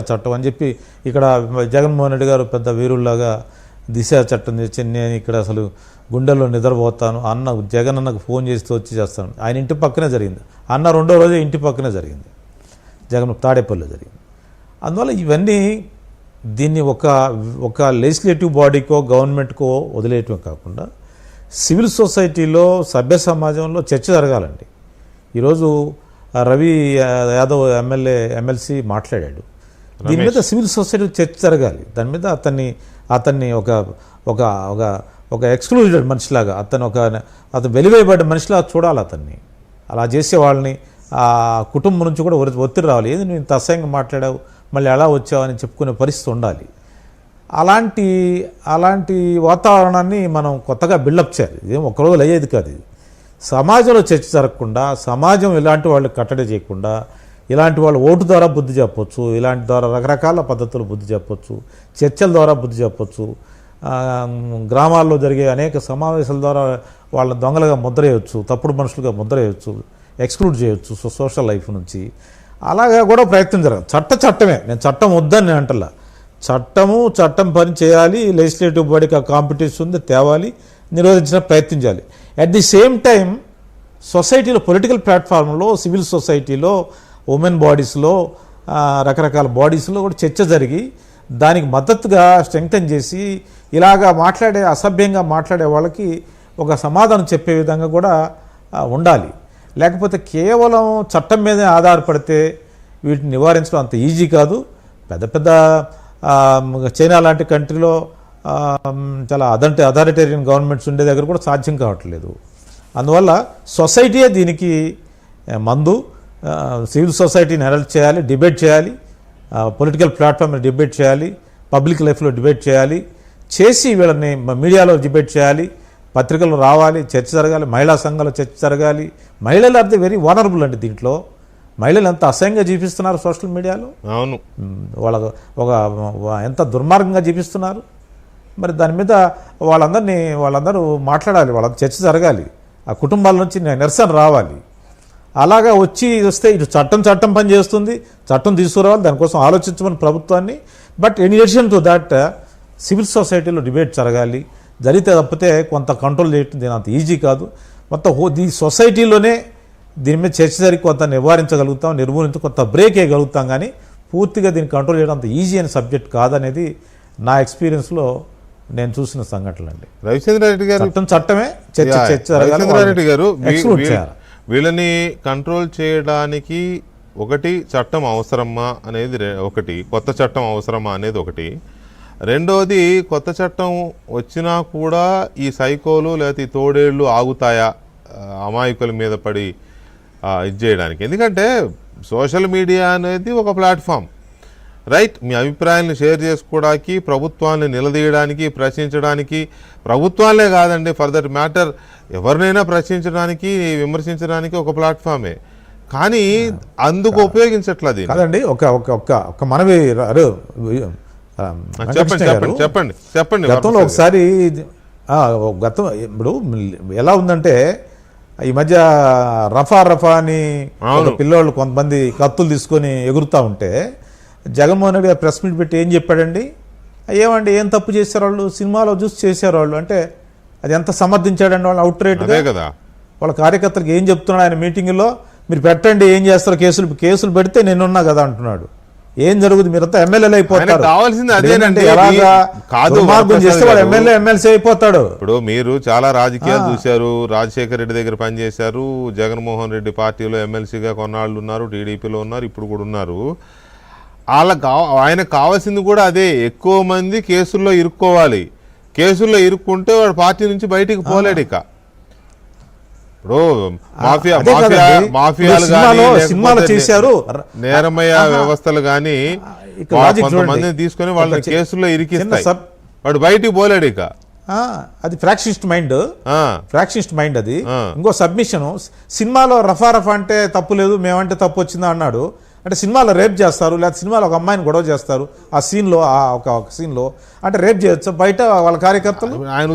చట్టం అని చెప్పి ఇక్కడ జగన్మోహన్ రెడ్డి గారు పెద్ద వీరుల్లాగా దిశ చట్టం తెచ్చి నేను ఇక్కడ అసలు గుండెల్లో నిద్రపోతాను అన్న జగన్ అన్నకు ఫోన్ చేస్తూ వచ్చి చేస్తాను. ఆయన ఇంటి పక్కనే జరిగింది. అన్న రెండో రోజే ఇంటి పక్కనే జరిగింది, జగన్ తాడేపల్లిలో జరిగింది. అందువల్ల ఇవన్నీ దీన్ని ఒక లెజిస్లేటివ్ బాడీకో గవర్నమెంట్కో వదిలేయటమే కాకుండా సివిల్ సొసైటీలో సభ్య సమాజంలో చర్చ జరగాలండి. ఈరోజు రవి యాదవ్ ఎమ్మెల్సీ మాట్లాడాడు. దీని మీద సివిల్ సొసైటీ చర్చ జరగాలి. దాని మీద అతన్ని ఒక ఎక్స్క్లూడెడ్ మనిషిలాగా అతను వెలివేయబడ్డ మనిషిలాగా చూడాలి అతన్ని. అలా చేసే వాళ్ళని ఆ కుటుంబం నుంచి కూడా ఒత్తిడి రావాలి. ఏది నువ్వు ఇంత అసహ్యంగా మాట్లాడావు, మళ్ళీ ఎలా వచ్చావు అని చెప్పుకునే పరిస్థితి ఉండాలి. అలాంటి వాతావరణాన్ని మనం కొత్తగా బిల్డప్ చేయాలి. ఇదేం ఒక్కరోజు అయ్యేది కాదు. ఇది సమాజంలో చర్చ జరగకుండా, సమాజం ఇలాంటి వాళ్ళు కట్టడి చేయకుండా, ఇలాంటి వాళ్ళు ఓటు ద్వారా బుద్ధి చెప్పొచ్చు, ఇలాంటి ద్వారా రకరకాల పద్ధతులు బుద్ధి చెప్పొచ్చు, చర్చల ద్వారా బుద్ధి చెప్పొచ్చు, గ్రామాల్లో జరిగే అనేక సమావేశాల ద్వారా వాళ్ళ దొంగలుగా ముద్రేయచ్చు, తప్పుడు మనుషులుగా ముద్రేయచ్చు, ఎక్స్క్లూడ్ చేయొచ్చు సోషల్ లైఫ్ నుంచి. అలాగా కూడా ప్రయత్నం జరగదు. చట్టమే, నేను చట్టం వద్దని నేను అంటలా. చట్టం పని చేయాలి. లెజిస్లేటివ్ బాడీకి ఆ కాంపిటీషన్ ఉంది, తేవాలి, నిరోధించిన ప్రయత్నం చేయాలి. అట్ ది సేమ్ టైం సొసైటీలో, పొలిటికల్ ప్లాట్ఫామ్లో, సివిల్ సొసైటీలో, ఉమెన్ బాడీస్లో, రకరకాల బాడీస్లో కూడా చర్చ జరిగి దానికి మద్దతుగా స్ట్రెంగ్తన్ చేసి ఇలాగా అసభ్యంగా మాట్లాడే వాళ్ళకి ఒక సమాధానం చెప్పే విధంగా కూడా ఉండాలి. లేకపోతే కేవలం చట్టం మీదే ఆధారపడితే వీటిని నివారించడం అంత ఈజీ కాదు. పెద్ద చైనా లాంటి కంట్రీలో చాలా అథారిటేరియన్ గవర్నమెంట్స్ ఉండే దగ్గర కూడా సాధ్యం కావట్లేదు. అందువల్ల సొసైటీయే దీనికి మందు. సివిల్ సొసైటీని అరెస్ట్ చేయాలి, డిబేట్ చేయాలి, పొలిటికల్ ప్లాట్ఫామ్లో డిబేట్ చేయాలి, పబ్లిక్ లైఫ్లో డిబేట్ చేయాలి, చేసి వీళ్ళని మీడియాలో డిబేట్ చేయాలి, పత్రికలు రావాలి, చర్చ జరగాలి, మహిళా సంఘాల్లో చర్చ జరగాలి. మహిళలు ఆర్ ది వెరీ వనరబుల్ అండి. దీంట్లో మహిళలు ఎంత అసహ్యంగా చూపిస్తున్నారు సోషల్ మీడియాలో. అవును, ఎంత దుర్మార్గంగా చూపిస్తున్నారు. మరి దాని మీద వాళ్ళందరూ మాట్లాడాలి, వాళ్ళ చర్చ జరగాలి, ఆ కుటుంబాల నుంచి నిరసన రావాలి. అలాగా వస్తే ఇటు చట్టం పని చేస్తుంది, చట్టం తీసుకురావాలి, దానికోసం ఆలోచించమని ప్రభుత్వాన్ని. But in addition to that civil సొసైటీలో డిబేట్ జరగాలి. జరిగితే తప్పితే కొంత కంట్రోల్ చేయడం దీని అంత ఈజీ కాదు. మొత్తం ఈ సొసైటీలోనే దీని మీద చర్చ జరిగి కొంత నిర్మూలించ కొంత బ్రేక్ వేయగలుగుతాం. కానీ పూర్తిగా దీన్ని కంట్రోల్ చేయడం అంత ఈజీ అనే సబ్జెక్ట్ కాదనేది నా ఎక్స్పీరియన్స్లో నేను చూసిన సంఘటనలు అండి. రవిచంద్రారెడ్డి గారు చట్టమే చర్చ రవిచంద్రారెడ్డి గారు వీళ్ళని కంట్రోల్ చేయడానికి ఒకటి చట్టం అవసరమా అనేది ఒకటి, కొత్త చట్టం అవసరమా అనేది ఒకటి. రెండోది, కొత్త చట్టం వచ్చినా కూడా ఈ సైకోలు లేకపోతే ఈ తోడేళ్ళు ఆగుతాయా అమాయకుల మీద పడి ఇది చేయడానికి? ఎందుకంటే సోషల్ మీడియా అనేది ఒక ప్లాట్ఫామ్, రైట్? మీ అభిప్రాయాలను షేర్ చేసుకోవడానికి, ప్రభుత్వాన్ని నిలదీయడానికి, ప్రశ్నించడానికి, ప్రభుత్వాలే కాదండి, ఫర్ దట్ మ్యాటర్ ఎవరినైనా ప్రశ్నించడానికి, విమర్శించడానికి ఒక ప్లాట్ఫామే. కానీ అందుకు ఉపయోగించట్లేదు కాదండి. ఒక మనవి చెప్పండి. గతంలో ఒకసారి ఇప్పుడు ఎలా ఉందంటే, ఈ మధ్య రఫా అని పిల్లోళ్ళు కొంతమంది కత్తులు తీసుకొని ఎగురుతూ ఉంటే జగన్మోహన్ రెడ్డి గారు ప్రెస్ మీట్ పెట్టి ఏం చెప్పాడండి? ఏమండి ఏం తప్పు చేశారు వాళ్ళు, సినిమాలో చూసి చేశారు వాళ్ళు అంటే అది ఎంత సమర్థించాడండి వాళ్ళు అవుట్ రేట్గా కదా. వాళ్ళ కార్యకర్తలకు ఏం చెప్తున్నాడు ఆయన మీటింగ్లో? మీరు పెట్టండి, ఏం చేస్తారు, కేసులు పెడితే నేనున్నా కదా అంటున్నాడు. ఏం జరుగుతుంది? మీరంతా ఎమ్మెల్యేలు అయిపోతారు. కావాల్సింది అదేనండి, ఎమ్మెల్సీ అయిపోతాడు. ఇప్పుడు మీరు చాలా రాజకీయాలు చూశారు, రాజశేఖర రెడ్డి దగ్గర పనిచేశారు, జగన్మోహన్ రెడ్డి పార్టీలో ఎమ్మెల్సీగా కొన్నాళ్ళు ఉన్నారు, టీడీపీలో ఉన్నారు, ఇప్పుడు కూడా ఉన్నారు. ఆయనకు కావాల్సింది కూడా అదే, ఎక్కువ మంది కేసుల్లో ఇరుక్కోవాలి. కేసుల్లో ఇరుక్కుంటే వాడు పార్టీ నుంచి బయటికి పోలేడు. ఇక ఇప్పుడు మాఫియాలు చేశారు, నేరమయ్య వ్యవస్థలు కానీ కొంతమందిని తీసుకొని వాళ్ళని కేసుల్లో ఇరికిస్తాయి, వాడు బయటికి పోలేడు. ఇక అది ఫ్రాక్షనిస్ట్ మైండ్ అది. ఇంకో సబ్మిషన్, సినిమాలో రఫా అంటే తప్పు లేదు, మేమంటే తప్పు వచ్చిందా అన్నాడు. అంటే సినిమాలో రేప్ చేస్తారు, లేకపోతే సినిమాలో ఒక అమ్మాయిని గొడవ చేస్తారు, ఆ సీన్లో ఒక సీన్లో అంటే రేప్ చేయొచ్చు, బయట వాళ్ళ కార్యకర్తలు ఆయన